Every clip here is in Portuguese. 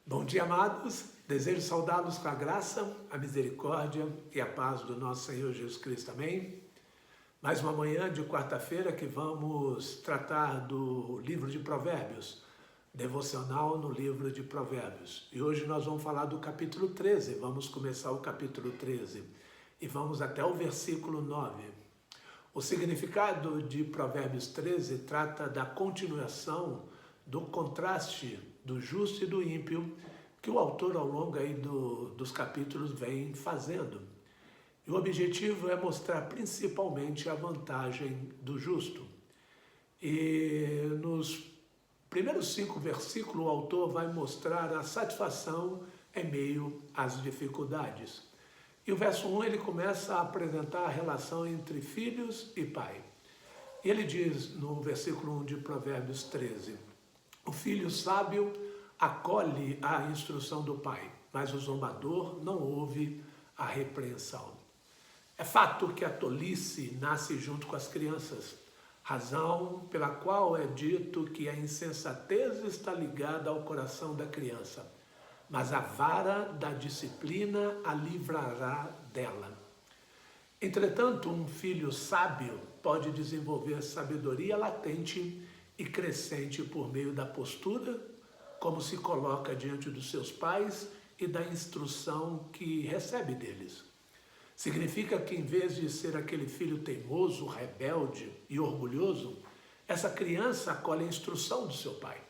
Bom dia, amados. Desejo saudá-los com a graça, a misericórdia e a paz do nosso Senhor Jesus Cristo. Amém? Mais uma manhã de quarta-feira que vamos tratar do livro de Provérbios, devocional no livro de Provérbios. E hoje nós vamos falar do capítulo 13. Vamos começar o capítulo 13 e vamos até o versículo 9. O significado de Provérbios 13 trata da continuação do contraste do justo e do ímpio que o autor ao longo aí dos capítulos vem fazendo. E o objetivo é mostrar principalmente a vantagem do justo. E nos primeiros 5 versículos o autor vai mostrar a satisfação em meio às dificuldades. E o verso 1 ele começa a apresentar a relação entre filhos e pai. E ele diz no versículo 1 de Provérbios 13: o filho sábio acolhe a instrução do pai, mas o zombador não ouve a repreensão. É fato que a tolice nasce junto com as crianças, razão pela qual é dito que a insensatez está ligada ao coração da criança, mas a vara da disciplina a livrará dela. Entretanto, um filho sábio pode desenvolver sabedoria latente e crescente por meio da postura, como se coloca diante dos seus pais e da instrução que recebe deles. Significa que em vez de ser aquele filho teimoso, rebelde e orgulhoso, essa criança acolhe a instrução do seu pai.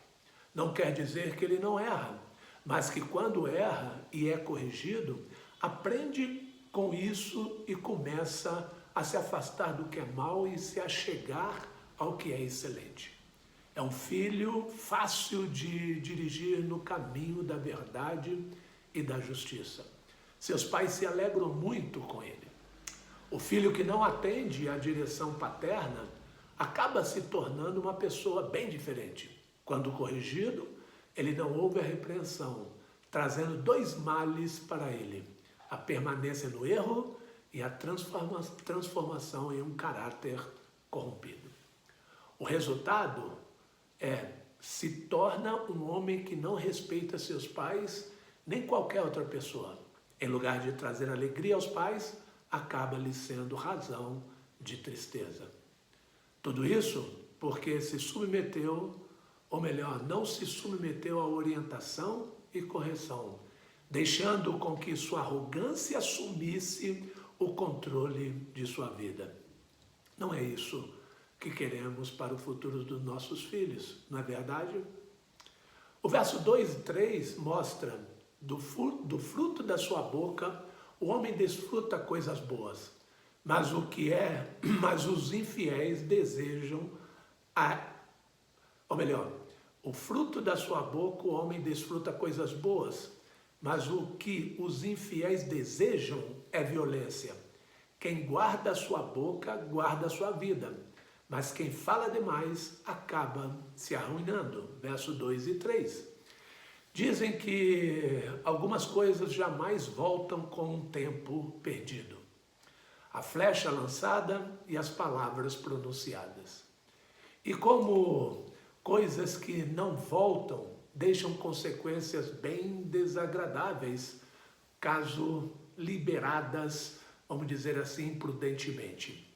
Não quer dizer que ele não erra, mas que quando erra e é corrigido, aprende com isso e começa a se afastar do que é mal e se achegar ao que é excelente. É um filho fácil de dirigir no caminho da verdade e da justiça. Seus pais se alegram muito com ele. O filho que não atende à direção paterna acaba se tornando uma pessoa bem diferente. Quando corrigido, ele não ouve a repreensão, trazendo 2 males para ele: a permanência no erro e a transformação em um caráter corrompido. O resultado se torna um homem que não respeita seus pais nem qualquer outra pessoa. Em lugar de trazer alegria aos pais, acaba lhe sendo razão de tristeza. Tudo isso porque se submeteu, ou melhor, não se submeteu à orientação e correção, deixando com que sua arrogância assumisse o controle de sua vida. Não é isso que queremos para o futuro dos nossos filhos, não é verdade? O verso 2 e 3 mostra do fruto da sua boca o homem desfruta coisas boas, mas os infiéis desejam o fruto da sua boca o homem desfruta coisas boas, mas o que os infiéis desejam é violência. Quem guarda a sua boca guarda a sua vida, mas quem fala demais acaba se arruinando. Verso 2 e 3. Dizem que algumas coisas jamais voltam com um tempo perdido. A flecha lançada e as palavras pronunciadas. E como coisas que não voltam deixam consequências bem desagradáveis, caso liberadas, vamos dizer assim, imprudentemente.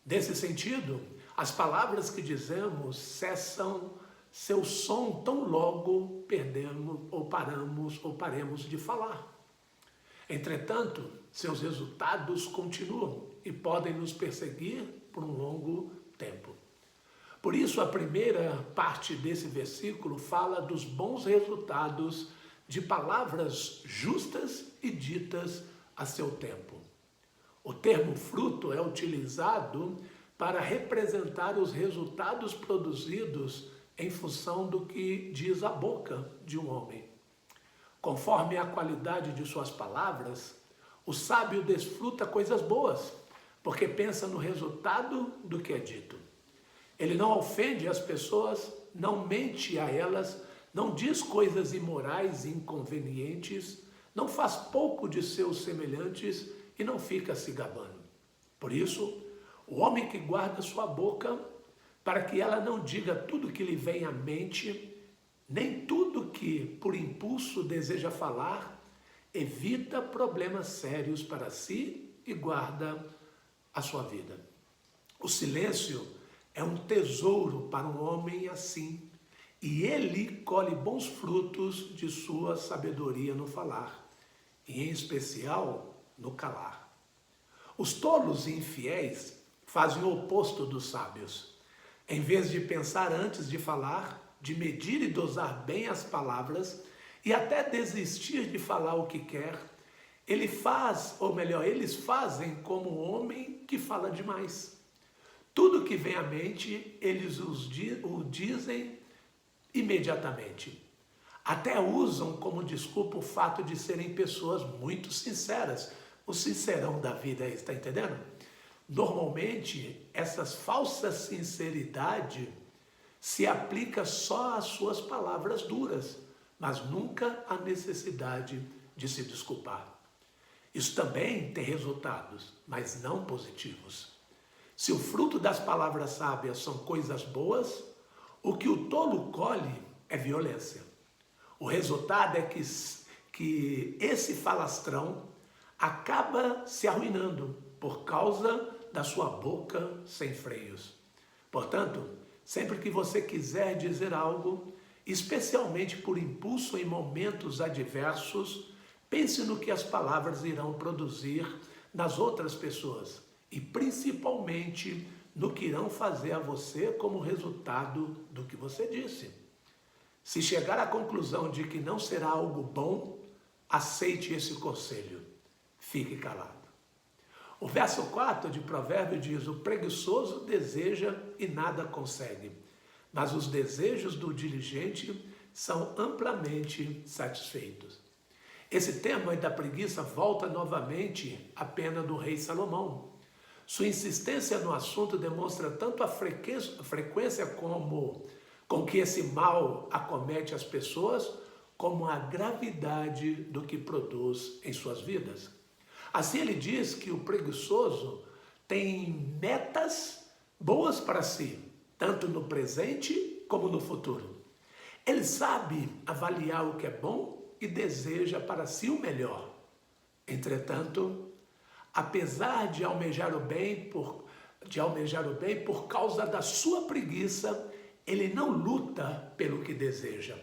Nesse sentido, as palavras que dizemos cessam seu som tão logo perdemos ou paremos de falar. Entretanto, seus resultados continuam e podem nos perseguir por um longo tempo. Por isso, a primeira parte desse versículo fala dos bons resultados de palavras justas e ditas a seu tempo. O termo fruto é utilizado para representar os resultados produzidos em função do que diz a boca de um homem. Conforme a qualidade de suas palavras, o sábio desfruta coisas boas, porque pensa no resultado do que é dito. Ele não ofende as pessoas, não mente a elas, não diz coisas imorais e inconvenientes, não faz pouco de seus semelhantes e não fica se gabando. Por isso, o homem que guarda sua boca, para que ela não diga tudo que lhe vem à mente, nem tudo que que, por impulso, deseja falar, evita problemas sérios para si e guarda a sua vida. O silêncio é um tesouro para um homem assim, e ele colhe bons frutos de sua sabedoria no falar, e em especial no calar. Os tolos e infiéis fazem o oposto dos sábios. Em vez de pensar antes de falar, de medir e dosar bem as palavras e até desistir de falar o que quer, eles fazem como um homem que fala demais. Tudo que vem à mente, eles o dizem imediatamente. Até usam como desculpa o fato de serem pessoas muito sinceras. O sincerão da vida, está entendendo? Normalmente, essas falsas sinceridade se aplica só às suas palavras duras, mas nunca à necessidade de se desculpar. Isso também tem resultados, mas não positivos. Se o fruto das palavras sábias são coisas boas, o que o tolo colhe é violência. O resultado é que esse falastrão acaba se arruinando por causa da sua boca sem freios. Portanto, sempre que você quiser dizer algo, especialmente por impulso em momentos adversos, pense no que as palavras irão produzir nas outras pessoas e principalmente no que irão fazer a você como resultado do que você disse. Se chegar à conclusão de que não será algo bom, aceite esse conselho. Fique calado. O verso 4 de Provérbio diz: o preguiçoso deseja e nada consegue, mas os desejos do diligente são amplamente satisfeitos. Esse tema da preguiça volta novamente à pena do rei Salomão. Sua insistência no assunto demonstra tanto a frequência com que esse mal acomete as pessoas, como a gravidade do que produz em suas vidas. Assim ele diz que o preguiçoso tem metas boas para si, tanto no presente como no futuro. Ele sabe avaliar o que é bom e deseja para si o melhor. Entretanto, apesar de almejar o bem por causa da sua preguiça, ele não luta pelo que deseja.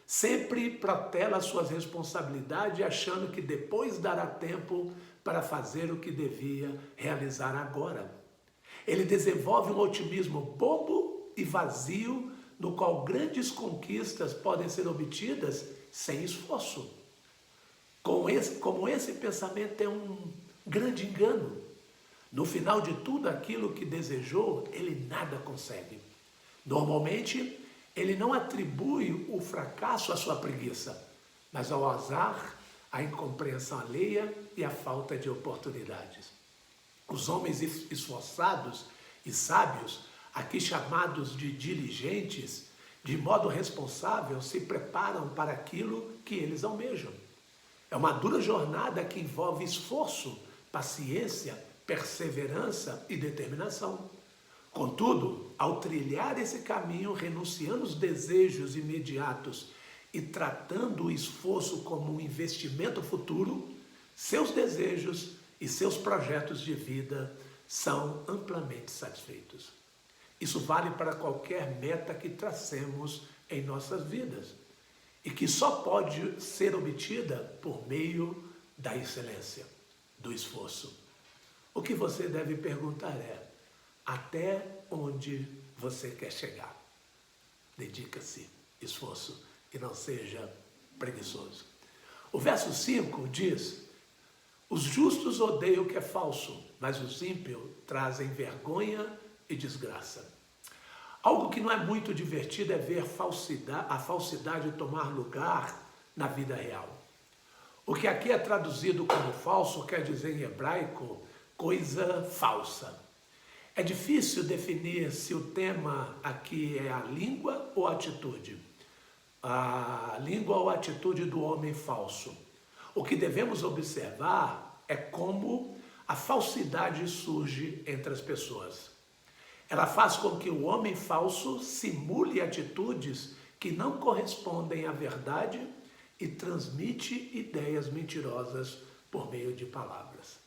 Sempre protela suas responsabilidades, achando que depois dará tempo para fazer o que devia realizar agora. Ele desenvolve um otimismo bobo e vazio, no qual grandes conquistas podem ser obtidas sem esforço. Como esse pensamento é um grande engano. No final de tudo aquilo que desejou, ele nada consegue. Normalmente, ele não atribui o fracasso à sua preguiça, mas ao azar, à incompreensão alheia e à falta de oportunidades. Os homens esforçados e sábios, aqui chamados de diligentes, de modo responsável, se preparam para aquilo que eles almejam. É uma dura jornada que envolve esforço, paciência, perseverança e determinação. Contudo, ao trilhar esse caminho, renunciando os desejos imediatos e tratando o esforço como um investimento futuro, seus desejos e seus projetos de vida são amplamente satisfeitos. Isso vale para qualquer meta que tracemos em nossas vidas e que só pode ser obtida por meio da excelência, do esforço. O que você deve perguntar é: até onde você quer chegar? Dedica-se, esforço, e não seja preguiçoso. O verso 5 diz: os justos odeiam o que é falso, mas os ímpios trazem vergonha e desgraça. Algo que não é muito divertido é ver a falsidade tomar lugar na vida real. O que aqui é traduzido como falso quer dizer em hebraico coisa falsa. É difícil definir se o tema aqui é a língua ou a atitude. A língua ou a atitude do homem falso. O que devemos observar é como a falsidade surge entre as pessoas. Ela faz com que o homem falso simule atitudes que não correspondem à verdade e transmite ideias mentirosas por meio de palavras.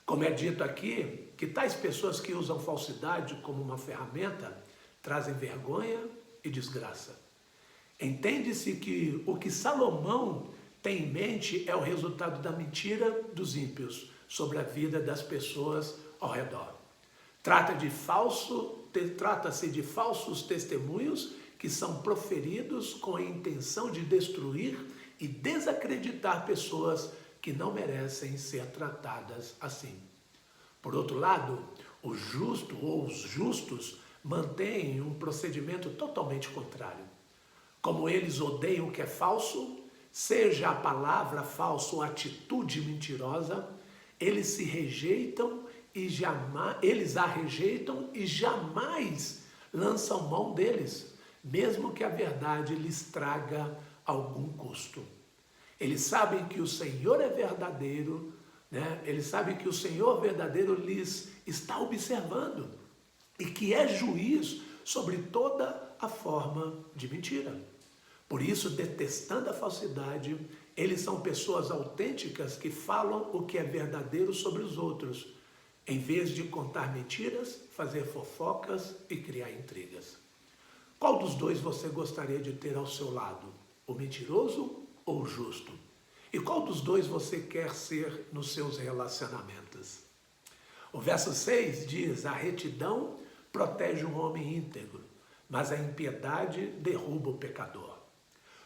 Como é dito aqui, que tais pessoas que usam falsidade como uma ferramenta trazem vergonha e desgraça. Entende-se que o que Salomão tem em mente é o resultado da mentira dos ímpios sobre a vida das pessoas ao redor. Trata-se de falsos testemunhos que são proferidos com a intenção de destruir e desacreditar pessoas que não merecem ser tratadas assim. Por outro lado, o justo ou os justos mantêm um procedimento totalmente contrário. Como eles odeiam o que é falso, seja a palavra falsa ou a atitude mentirosa, eles a rejeitam e jamais lançam mão deles, mesmo que a verdade lhes traga algum custo. Eles sabem que o Senhor é verdadeiro, né? Eles sabem que o Senhor verdadeiro lhes está observando e que é juiz sobre toda a forma de mentira. Por isso, detestando a falsidade, eles são pessoas autênticas que falam o que é verdadeiro sobre os outros, em vez de contar mentiras, fazer fofocas e criar intrigas. Qual dos dois você gostaria de ter ao seu lado? O mentiroso ou o justo? E qual dos dois você quer ser nos seus relacionamentos? O verso 6 diz: a retidão protege um homem íntegro, mas a impiedade derruba o pecador.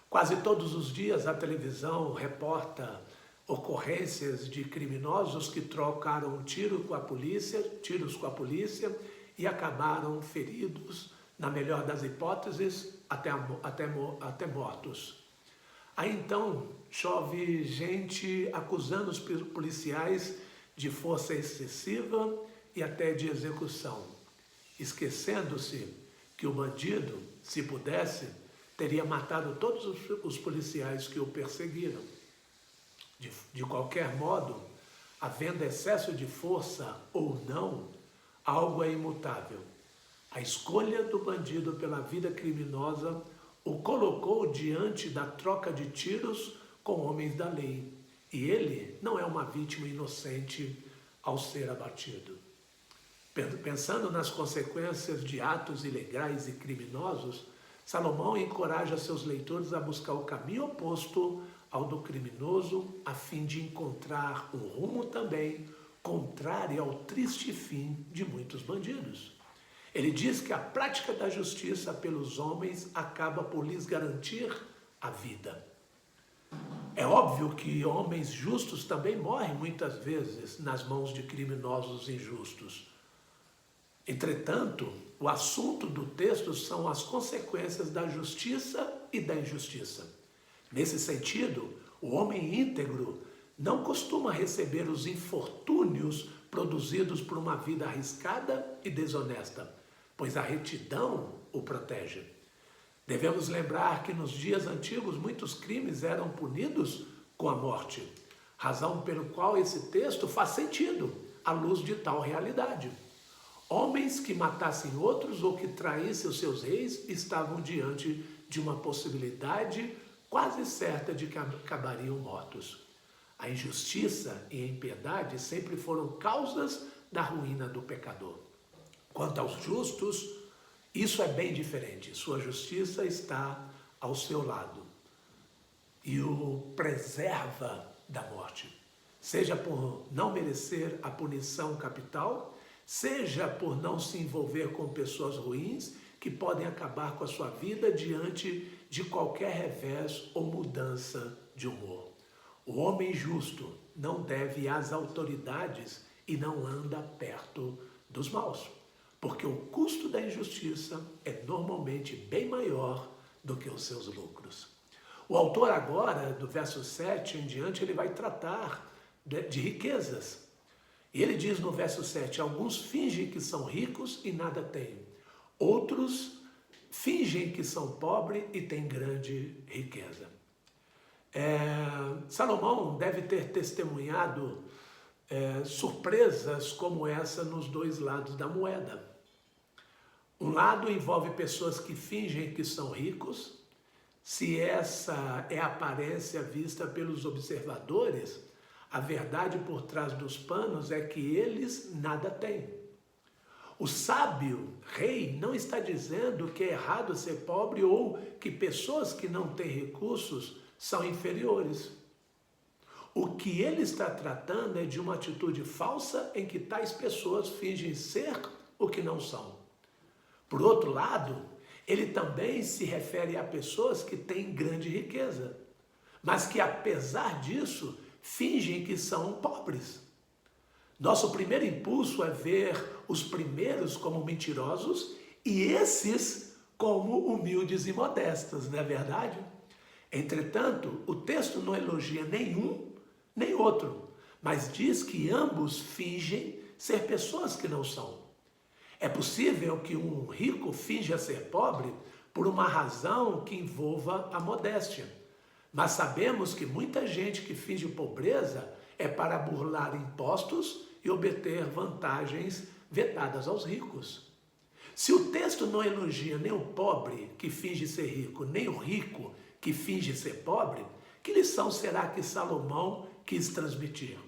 Quase todos os dias a televisão reporta ocorrências de criminosos que trocaram tiros com a polícia e acabaram feridos, na melhor das hipóteses, até mortos. Aí então chove gente acusando os policiais de força excessiva e até de execução, esquecendo-se que o bandido, se pudesse, teria matado todos os policiais que o perseguiram. De qualquer modo, havendo excesso de força ou não, algo é imutável. A escolha do bandido pela vida criminosa o colocou diante da troca de tiros com homens da lei. E ele não é uma vítima inocente ao ser abatido. Pensando nas consequências de atos ilegais e criminosos, Salomão encoraja seus leitores a buscar o caminho oposto ao do criminoso, a fim de encontrar um rumo também contrário ao triste fim de muitos bandidos. Ele diz que a prática da justiça pelos homens acaba por lhes garantir a vida. É óbvio que homens justos também morrem muitas vezes nas mãos de criminosos injustos. Entretanto, o assunto do texto são as consequências da justiça e da injustiça. Nesse sentido, o homem íntegro não costuma receber os infortúnios produzidos por uma vida arriscada e desonesta, pois a retidão o protege. Devemos lembrar que nos dias antigos muitos crimes eram punidos com a morte, razão pelo qual esse texto faz sentido à luz de tal realidade. Homens que matassem outros ou que traíssem os seus reis estavam diante de uma possibilidade quase certa de que acabariam mortos. A injustiça e a impiedade sempre foram causas da ruína do pecador. Quanto aos justos, isso é bem diferente. Sua justiça está ao seu lado e o preserva da morte, seja por não merecer a punição capital, seja por não se envolver com pessoas ruins que podem acabar com a sua vida diante de qualquer revés ou mudança de humor. O homem justo não deve às autoridades e não anda perto dos maus, porque o custo da injustiça é normalmente bem maior do que os seus lucros. O autor agora, do verso 7 em diante, ele vai tratar de riquezas. E ele diz no verso 7, alguns fingem que são ricos e nada têm. Outros fingem que são pobres e têm grande riqueza. Salomão deve ter testemunhado surpresas como essa nos dois lados da moeda. Um lado envolve pessoas que fingem que são ricos se essa é a aparência vista pelos observadores, a verdade por trás dos panos é que eles nada têm. O sábio rei não está dizendo que é errado ser pobre ou que pessoas que não têm recursos são inferiores. O que ele está tratando é de uma atitude falsa em que tais pessoas fingem ser o que não são. Por outro lado, ele também se refere a pessoas que têm grande riqueza, mas que apesar disso fingem que são pobres. Nosso primeiro impulso é ver os primeiros como mentirosos e esses como humildes e modestos, não é verdade? Entretanto, o texto não elogia nenhum nem outro, mas diz que ambos fingem ser pessoas que não são. É possível que um rico finja ser pobre por uma razão que envolva a modéstia, mas sabemos que muita gente que finge pobreza é para burlar impostos e obter vantagens vetadas aos ricos. Se o texto não elogia nem o pobre que finge ser rico, nem o rico que finge ser pobre, que lição será que Salomão quis transmitir?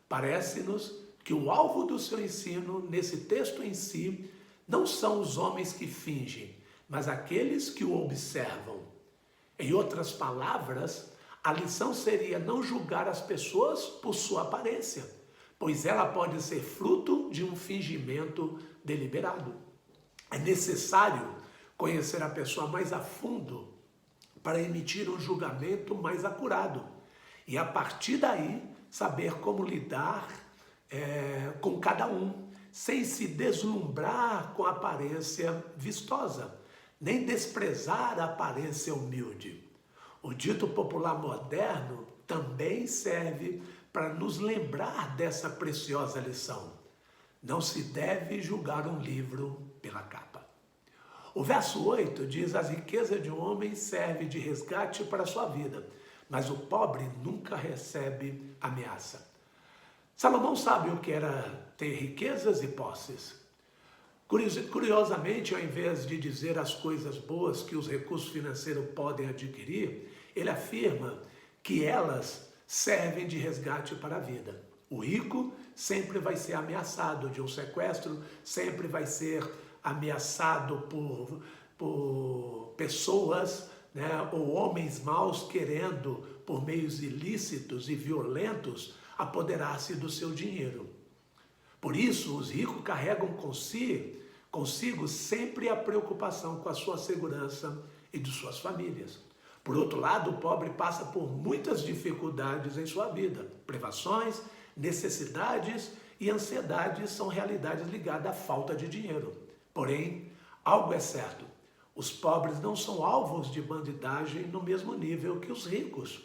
Parece-nos que o alvo do seu ensino, nesse texto em si, não são os homens que fingem, mas aqueles que o observam. Em outras palavras, a lição seria não julgar as pessoas por sua aparência, pois ela pode ser fruto de um fingimento deliberado. É necessário conhecer a pessoa mais a fundo para emitir um julgamento mais acurado e, a partir daí, saber como lidar com cada um, sem se deslumbrar com a aparência vistosa, nem desprezar a aparência humilde. O dito popular moderno também serve para nos lembrar dessa preciosa lição. Não se deve julgar um livro pela capa. O verso 8 diz: as riquezas de um homem servem de resgate para a sua vida, mas o pobre nunca recebe ameaça. Salomão sabe o que era ter riquezas e posses. Curiosamente, ao invés de dizer as coisas boas que os recursos financeiros podem adquirir, ele afirma que elas servem de resgate para a vida. O rico sempre vai ser ameaçado de um sequestro, sempre vai ser ameaçado por pessoas, ou homens maus querendo, por meios ilícitos e violentos, apoderar-se do seu dinheiro. Por isso, os ricos carregam consigo sempre a preocupação com a sua segurança e de suas famílias. Por outro lado, o pobre passa por muitas dificuldades em sua vida. Privações, necessidades e ansiedades são realidades ligadas à falta de dinheiro. Porém, algo é certo: os pobres não são alvos de bandidagem no mesmo nível que os ricos.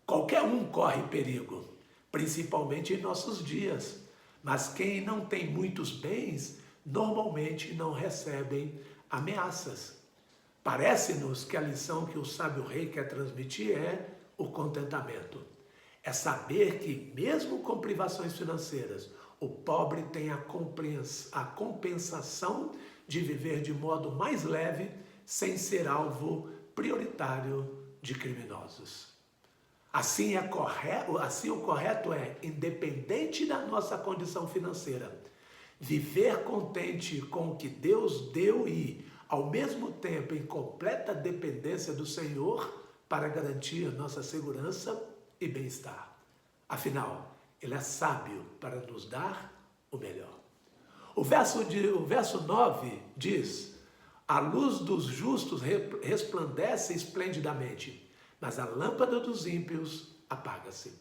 Qualquer um corre perigo, principalmente em nossos dias. Mas quem não tem muitos bens, normalmente não recebem ameaças. Parece-nos que a lição que o sábio rei quer transmitir é o contentamento. É saber que, mesmo com privações financeiras, o pobre tem a compensação de viver de modo mais leve, sem ser alvo prioritário de criminosos. Assim o correto é, independente da nossa condição financeira, viver contente com o que Deus deu e, ao mesmo tempo, em completa dependência do Senhor para garantir nossa segurança e bem-estar. Afinal, Ele é sábio para nos dar o melhor. O verso 9 diz: a luz dos justos resplandece esplendidamente, mas a lâmpada dos ímpios apaga-se.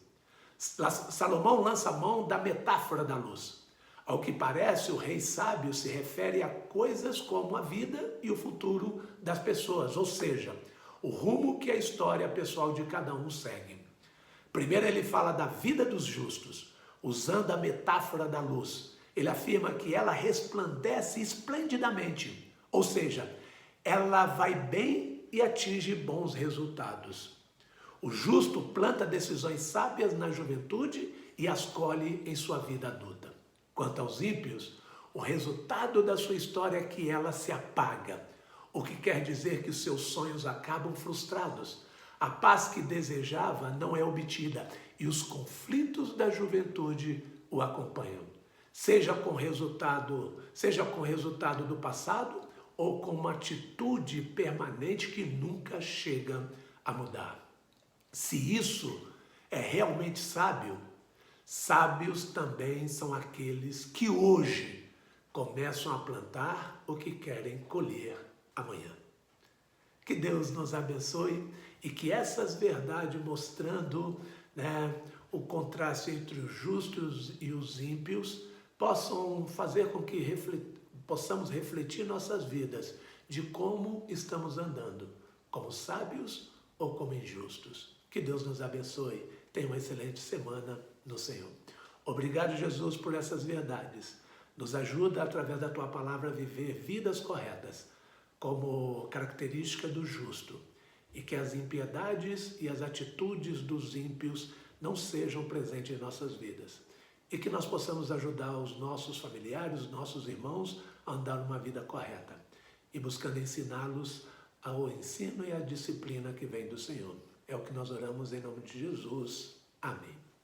Salomão lança a mão da metáfora da luz. Ao que parece, o rei sábio se refere a coisas como a vida e o futuro das pessoas, ou seja, o rumo que a história pessoal de cada um segue. Primeiro ele fala da vida dos justos, usando a metáfora da luz. Ele afirma que ela resplandece esplendidamente, ou seja, ela vai bem e atinge bons resultados. O justo planta decisões sábias na juventude e as colhe em sua vida adulta. Quanto aos ímpios, o resultado da sua história é que ela se apaga. o que quer dizer que os seus sonhos acabam frustrados. A paz que desejava não é obtida e os conflitos da juventude o acompanham. Seja com resultado do passado ou com uma atitude permanente que nunca chega a mudar. Se isso é realmente sábio, sábios também são aqueles que hoje começam a plantar o que querem colher amanhã. Que Deus nos abençoe e que essas verdades mostrando, o contraste entre os justos e os ímpios possam fazer com que possamos refletir nossas vidas de como estamos andando, como sábios ou como injustos. Que Deus nos abençoe. Tenha uma excelente semana no Senhor. Obrigado, Jesus, por essas verdades. Nos ajuda, através da Tua palavra, a viver vidas corretas, como característica do justo, e que as impiedades e as atitudes dos ímpios não sejam presentes em nossas vidas. E que nós possamos ajudar os nossos familiares, os nossos irmãos a andar uma vida correta, e buscando ensiná-los ao ensino e à disciplina que vem do Senhor. É o que nós oramos em nome de Jesus. Amém.